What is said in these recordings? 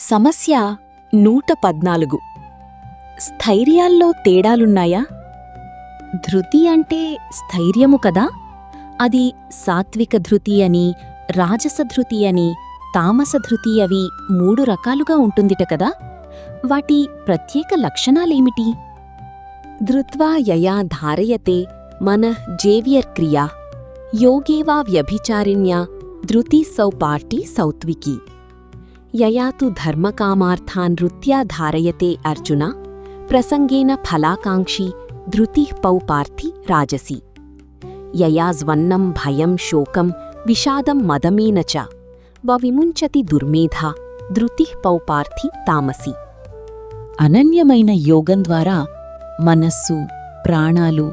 సమస్య 114. స్థైర్యాల్లో తేడాలున్నాయా? ధృతి అంటే స్థైర్యము కదా. అది సాత్విక ధృతి అని, రాజస ధృతి అని, తామస ధృతి అవి 3 రకాలుగా ఉంటుందిట కదా. వాటి ప్రత్యేక లక్షణాలేమిటి? ధృత్వా యయా ధారయతే మనః జేవియర్ క్రియా యోగేవా వ్యభిచారిణ్యా ధృతి సౌపార్టీ సౌత్వికీ యయా తు ధర్మకామార్థాన్ ధృత్యా ధారయతే అర్జున ప్రసంగేన ఫలాకాంక్షీ ధృతి పౌపార్థి రాజసి యయా జ్వన్నం భయం శోకం విషాదం మదమేన చ విముంచతి దుర్మేధా ధృతి పౌపార్థి తామసి. అనన్యమైన యోగం ద్వారా మనస్సు, ప్రాణాలు,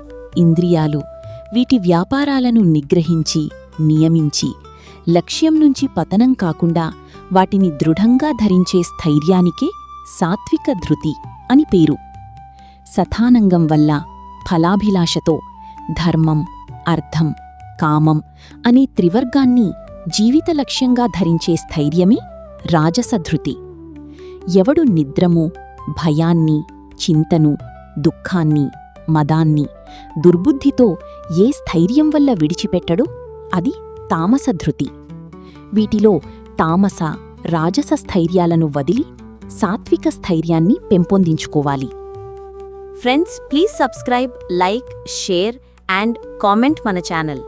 ఇంద్రియాలు వీటి వ్యాపారాలను నిగ్రహించి, నియమించి, లక్ష్యం నుంచి పతనం కాకుండా వాటిని దృఢంగా ధరించే స్థైర్యానికే సాత్విక ధృతి అని పేరు. సథానంగం వల్ల ఫలాభిలాషతో ధర్మం, అర్థం, కామం అనే త్రివర్గాన్ని జీవిత లక్ష్యంగా ధరించే స్థైర్యమే రాజసధృతి. ఎవడు నిద్రము, భయాన్ని, చింతను, దుఃఖాన్ని, మదాన్ని, దుర్బుద్ధితో ఏ స్థైర్యం వల్ల విడిచిపెట్టడో అది తామసధృతి. వీటిలో తామస, రాజస స్థైర్యాలను వదిలి సాత్విక స్థైర్యాన్ని పెంపొందించుకోవాలి. Friends, please subscribe, like, share and comment మన ఛానల్.